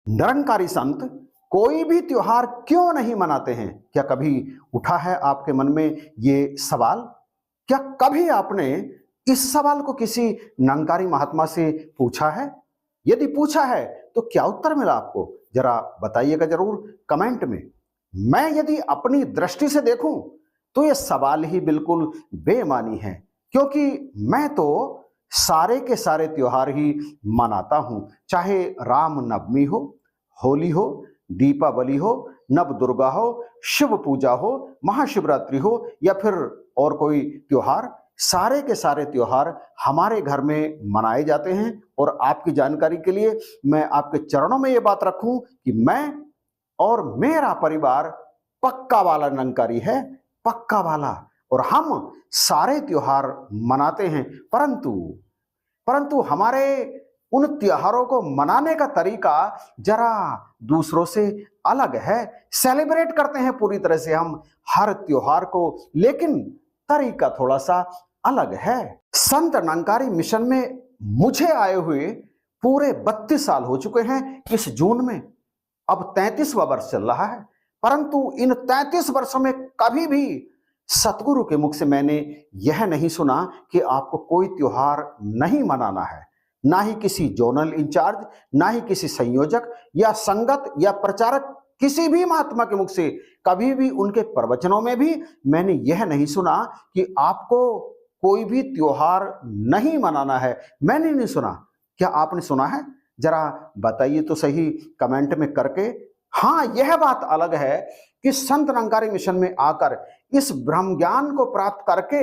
निरंकारी संत कोई भी त्योहार क्यों नहीं मनाते हैं? क्या कभी उठा है आपके मन में ये सवाल? क्या कभी आपने इस सवाल को किसी निरंकारी महात्मा से पूछा है? यदि पूछा है तो क्या उत्तर मिला आपको? जरा बताइएगा जरूर कमेंट में। मैं यदि अपनी दृष्टि से देखूं तो यह सवाल ही बिल्कुल बेमानी है, क्योंकि मैं तो सारे के सारे त्योहार ही मनाता हूं, चाहे राम नवमी हो, होली हो, दीपावली हो, नव दुर्गा हो, शिव पूजा हो, महाशिवरात्रि हो या फिर और कोई त्योहार। सारे के सारे त्योहार हमारे घर में मनाए जाते हैं। और आपकी जानकारी के लिए मैं आपके चरणों में ये बात रखूं कि मैं और मेरा परिवार पक्का वाला निरंकारी है, पक्का वाला। और हम सारे त्योहार मनाते हैं, परंतु हमारे उन त्योहारों को मनाने का तरीका जरा दूसरों से अलग है। सेलिब्रेट करते हैं पूरी तरह से हम हर त्योहार को, लेकिन तरीका थोड़ा सा अलग है। संत निरंकारी मिशन में मुझे आए हुए पूरे 32 साल हो चुके हैं इस जून में। अब 33वां वर्ष चल रहा है, परंतु इन 33 वर्षों में कभी भी सतगुरु के मुख से मैंने यह नहीं सुना कि आपको कोई त्योहार नहीं मनाना है। ना ही किसी जोनल इंचार्ज, ना ही किसी संयोजक या संगत या प्रचारक, किसी भी महात्मा के मुख से कभी भी उनके प्रवचनों में भी मैंने यह नहीं सुना कि आपको कोई भी त्योहार नहीं मनाना है। मैंने नहीं सुना। क्या आपने सुना है? जरा बताइए तो सही कमेंट में करके। हाँ, यह बात अलग है कि संत निरंकारी मिशन में आकर इस ब्रह्म ज्ञान को प्राप्त करके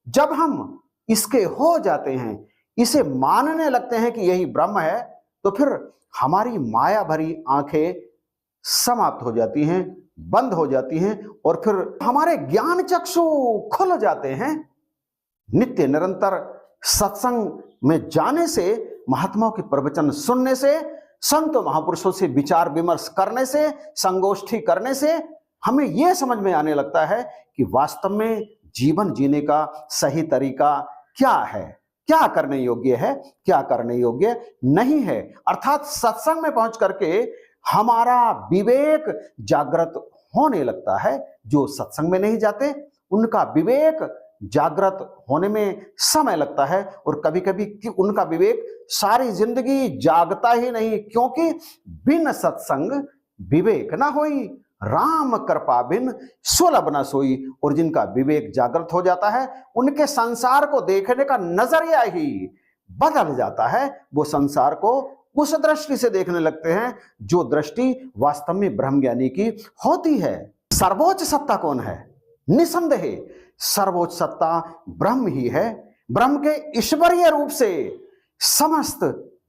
जब हम इसके हो जाते हैं, इसे मानने लगते हैं कि यही ब्रह्म है, तो फिर हमारी माया भरी आंखें समाप्त हो जाती हैं, बंद हो जाती हैं और फिर हमारे ज्ञान चक्षु खुल जाते हैं। नित्य निरंतर सत्संग में जाने से, महात्माओं के प्रवचन सुनने से, संत महापुरुषों से विचार विमर्श करने से, संगोष्ठी करने से हमें यह समझ में आने लगता है कि वास्तव में जीवन जीने का सही तरीका क्या है, क्या करने योग्य है, क्या करने योग्य नहीं है। अर्थात सत्संग में पहुंच करके हमारा विवेक जागृत होने लगता है। जो सत्संग में नहीं जाते उनका विवेक जागृत होने में समय लगता है, और कभी कभी उनका विवेक सारी जिंदगी जागता ही नहीं, क्योंकि बिन सत्संग विवेक ना होई, राम कृपा बिन सुलभ न सोई। और जिनका विवेक जागृत हो जाता है उनके संसार को देखने का नजरिया ही बदल जाता है। वो संसार को उस दृष्टि से देखने लगते हैं जो दृष्टि वास्तव में ब्रह्मज्ञानी की होती है। सर्वोच्च सत्ता कौन है? निसंदेह सर्वोच्च सत्ता ब्रह्म ही है। ब्रह्म के ईश्वरीय रूप से समस्त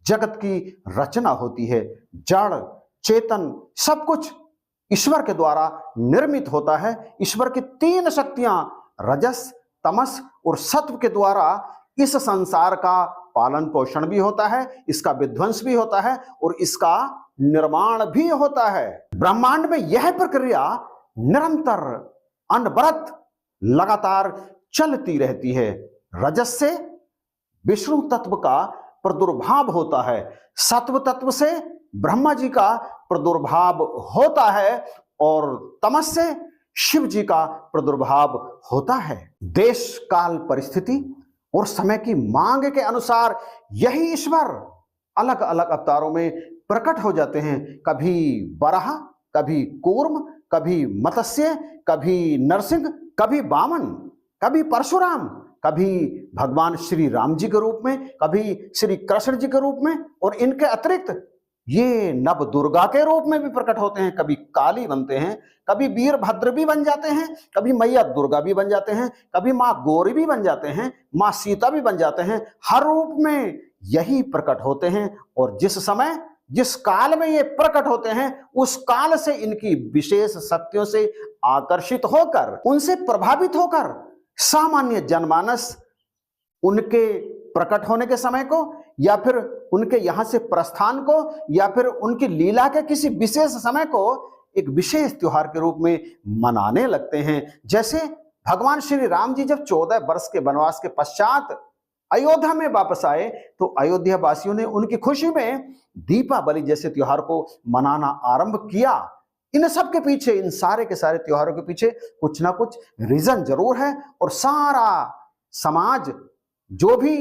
जगत की रचना होती है। जड़ चेतन सब कुछ ईश्वर के द्वारा निर्मित होता है। ईश्वर की 3 शक्तियां रजस, तमस और सत्व के द्वारा इस संसार का पालन पोषण भी होता है, इसका विध्वंस भी होता है और इसका निर्माण भी होता है। ब्रह्मांड में यह प्रक्रिया निरंतर अनवरत लगातार चलती रहती है। रजस से विष्णु तत्व का प्रादुर्भाव होता है, सत्व तत्व से ब्रह्मा जी का प्रादुर्भाव होता है और तमस से शिव जी का प्रादुर्भाव होता है। देश काल परिस्थिति और समय की मांग के अनुसार यही ईश्वर अलग अलग अवतारों में प्रकट हो जाते हैं। कभी बराह, कभी कूर्म, कभी मत्स्य, कभी नरसिंह, कभी वामन, कभी परशुराम, कभी भगवान श्री राम जी के रूप में, कभी श्री कृष्ण जी के रूप में, और इनके अतिरिक्त ये नव दुर्गा के रूप में भी प्रकट होते हैं। कभी काली बनते हैं, कभी वीरभद्र भी बन जाते हैं, कभी मैया दुर्गा भी बन जाते हैं, कभी माँ गौरी भी बन जाते हैं, माँ सीता भी बन जाते हैं। हर रूप में यही प्रकट होते हैं और जिस समय जिस काल में ये प्रकट होते हैं उस काल से इनकी विशेष शक्तियों से आकर्षित होकर, उनसे प्रभावित होकर सामान्य जनमानस उनके प्रकट होने के समय को या फिर उनके यहां से प्रस्थान को या फिर उनकी लीला के किसी विशेष समय को एक विशेष त्योहार के रूप में मनाने लगते हैं। जैसे भगवान श्री राम जी जब 14 वर्ष के वनवास के पश्चात अयोध्या में वापस आए तो अयोध्या वासियों ने उनकी खुशी में दीपावली जैसे त्योहार को मनाना आरंभ किया। इन सब के पीछे, इन सारे के सारे त्योहारों के पीछे कुछ ना कुछ रीजन जरूर है, और सारा समाज जो भी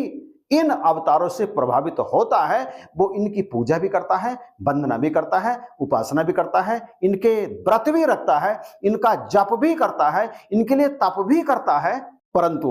इन अवतारों से प्रभावित होता है वो इनकी पूजा भी करता है, वंदना भी करता है, उपासना भी करता है, इनके व्रत भी रखता है, इनका जप भी करता है, इनके लिए तप भी करता है। परंतु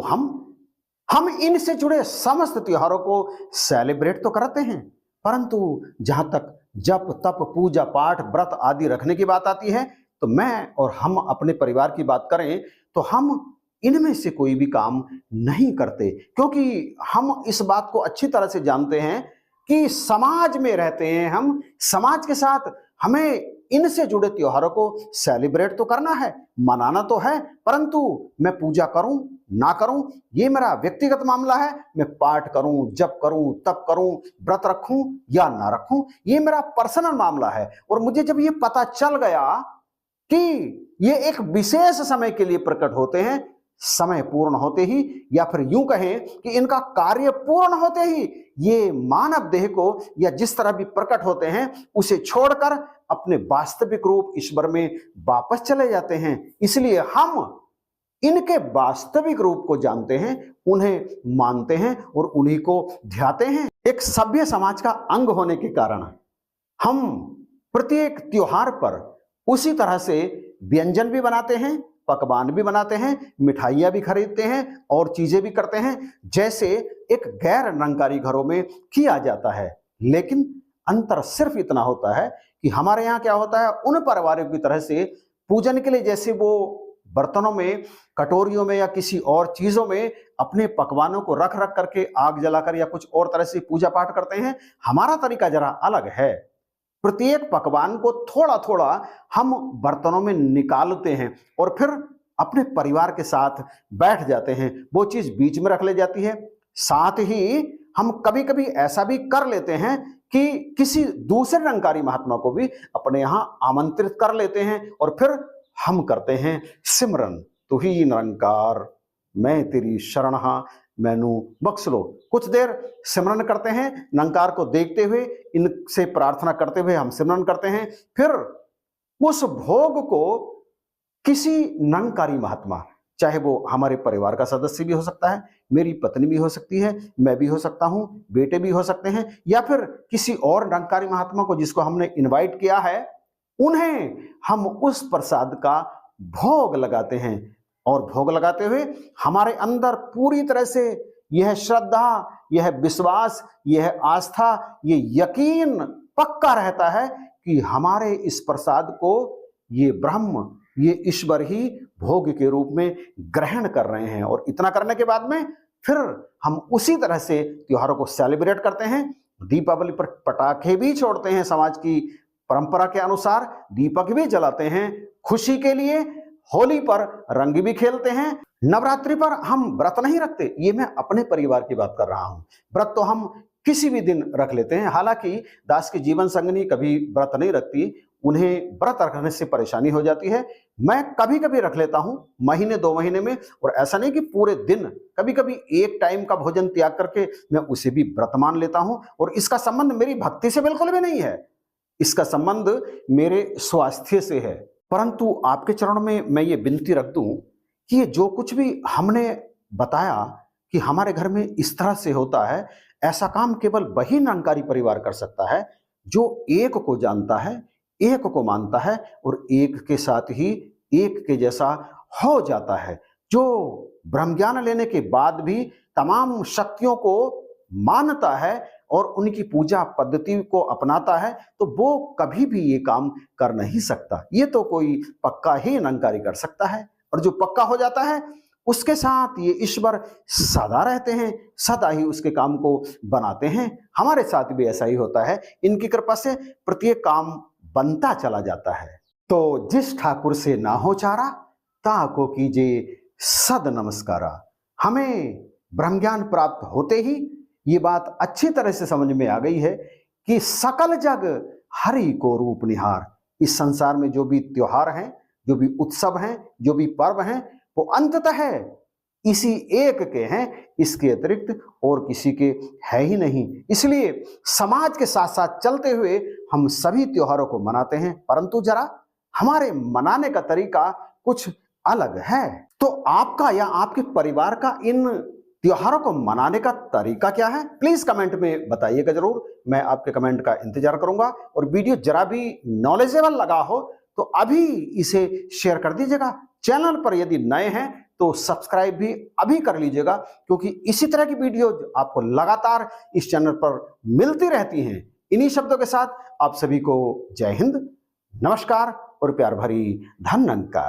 हम इनसे जुड़े समस्त त्योहारों को सेलिब्रेट तो करते हैं, परंतु जहां तक जप तप पूजा पाठ व्रत आदि रखने की बात आती है तो मैं और हम अपने परिवार की बात करें तो हम इनमें से कोई भी काम नहीं करते, क्योंकि हम इस बात को अच्छी तरह से जानते हैं कि समाज में रहते हैं हम, समाज के साथ हमें इनसे जुड़े त्योहारों को सेलिब्रेट तो करना है, मनाना तो है, परंतु मैं पूजा करूं ना करूं ये मेरा व्यक्तिगत मामला है। मैं पाठ करूं, जप करूं, तप करूं, व्रत रखूं या ना रखूं ये मेरा पर्सनल मामला है। और मुझे जब ये पता चल गया कि ये एक विशेष समय के लिए प्रकट होते हैं, समय पूर्ण होते ही, या फिर यूं कहें कि इनका कार्य पूर्ण होते ही ये मानव देह को या जिस तरह भी प्रकट होते हैं उसे छोड़कर अपने वास्तविक रूप ईश्वर में वापस चले जाते हैं। इसलिए हम इनके वास्तविक रूप को जानते हैं, उन्हें मानते हैं और उन्हीं को ध्याते हैं। एक सभ्य समाज का अंग होने के कारण हम प्रत्येक त्योहार पर उसी तरह से व्यंजन भी बनाते हैं, पकवान भी बनाते हैं, मिठाइयां भी खरीदते हैं और चीजें भी करते हैं जैसे एक गैर निरंकारी घरों में किया जाता है। लेकिन अंतर सिर्फ इतना होता है कि हमारे यहाँ क्या होता है, उन परिवारों की तरह से पूजन के लिए जैसे वो बर्तनों में, कटोरियों में या किसी और चीजों में अपने पकवानों को रख रख करके आग जलाकर या कुछ और तरह से पूजा पाठ करते हैं, हमारा तरीका जरा अलग है। प्रत्येक पकवान को थोड़ा थोड़ा हम बर्तनों में निकालते हैं और फिर अपने परिवार के साथ बैठ जाते हैं, वो चीज बीच में रख ले जाती है। साथ ही हम कभी कभी ऐसा भी कर लेते हैं कि किसी दूसरे निरंकारी महात्मा को भी अपने यहां आमंत्रित कर लेते हैं और फिर हम करते हैं सिमरन, तू ही निरंकार मैं तेरी शरण हां मैनू बख्श लो। कुछ देर सिमरन करते हैं, निरंकार को देखते हुए, इनसे प्रार्थना करते हुए हम सिमरन करते हैं। फिर उस भोग को किसी निरंकारी महात्मा, चाहे वो हमारे परिवार का सदस्य भी हो सकता है, मेरी पत्नी भी हो सकती है, मैं भी हो सकता हूं, बेटे भी हो सकते हैं, या फिर किसी और निरंकारी महात्मा को जिसको हमने इनवाइट किया है, उन्हें हम उस प्रसाद का भोग लगाते हैं। और भोग लगाते हुए हमारे अंदर पूरी तरह से यह श्रद्धा, यह विश्वास, यह आस्था, ये यकीन पक्का रहता है कि हमारे इस प्रसाद को ये ब्रह्म, ये ईश्वर ही भोग के रूप में ग्रहण कर रहे हैं। और इतना करने के बाद में फिर हम उसी तरह से त्योहारों को सेलिब्रेट करते हैं। दीपावली पर पटाखे भी छोड़ते हैं, समाज की परंपरा के अनुसार दीपक भी जलाते हैं खुशी के लिए, होली पर रंग भी खेलते हैं, नवरात्रि पर हम व्रत नहीं रखते। ये मैं अपने परिवार की बात कर रहा हूं। व्रत तो हम किसी भी दिन रख लेते हैं, हालांकि दास की जीवन संगनी कभी व्रत नहीं रखती, उन्हें व्रत रखने से परेशानी हो जाती है। मैं कभी कभी रख लेता हूं, महीने 2 महीने में, और ऐसा नहीं कि पूरे दिन, कभी कभी एक टाइम का भोजन त्याग करके मैं उसे भी व्रत मान लेता हूं। और इसका संबंध मेरी भक्ति से बिल्कुल भी नहीं है, इसका संबंध मेरे स्वास्थ्य से है। परंतु आपके चरणों में मैं ये विनती रख दूं कि ये जो कुछ भी हमने बताया कि हमारे घर में इस तरह से होता है, ऐसा काम केवल वही निरंकारी परिवार कर सकता है जो एक को जानता है, एक को मानता है और एक के साथ ही एक के जैसा हो जाता है, जो ब्रह्म ज्ञान लेने के बाद भी तमाम शक्तियों को मानता है और उनकी पूजा पद्धति को अपनाता है, तो वो कभी भी ये काम कर नहीं सकता। ये तो कोई पक्का ही निरंकारी कर सकता है, और जो पक्का हो जाता है उसके साथ ये ईश्वर सदा रहते हैं, सदा ही उसके काम को बनाते हैं। हमारे साथ भी ऐसा ही होता है, इनकी कृपा से प्रत्येक काम बनता चला जाता है। तो जिस ठाकुर से ना हो चारा, ताको कीजिए सद नमस्कारा। हमें ब्रह्म ज्ञान प्राप्त होते ही ये बात अच्छी तरह से समझ में आ गई है कि सकल जग हरि को रूप निहार। इस संसार में जो भी त्योहार हैं, जो भी उत्सव हैं, जो भी पर्व हैं, वो अंततः इसी एक के हैं, इसके अतिरिक्त और किसी के है ही नहीं। इसलिए समाज के साथ साथ चलते हुए हम सभी त्योहारों को मनाते हैं, परंतु जरा हमारे मनाने का तरीका कुछ अलग है। तो आपका या आपके परिवार का इन त्योहारों को मनाने का तरीका क्या है? प्लीज कमेंट में बताइएगा जरूर। मैं आपके कमेंट का इंतजार करूंगा। और वीडियो जरा भी नॉलेजेबल लगा हो तो अभी इसे शेयर कर दीजिएगा। चैनल पर यदि नए हैं तो सब्सक्राइब भी अभी कर लीजिएगा, क्योंकि इसी तरह की वीडियो आपको लगातार इस चैनल पर मिलती रहती हैं। इन्हीं शब्दों के साथ आप सभी को जय हिंद, नमस्कार और प्यार भरी धन्यवाद।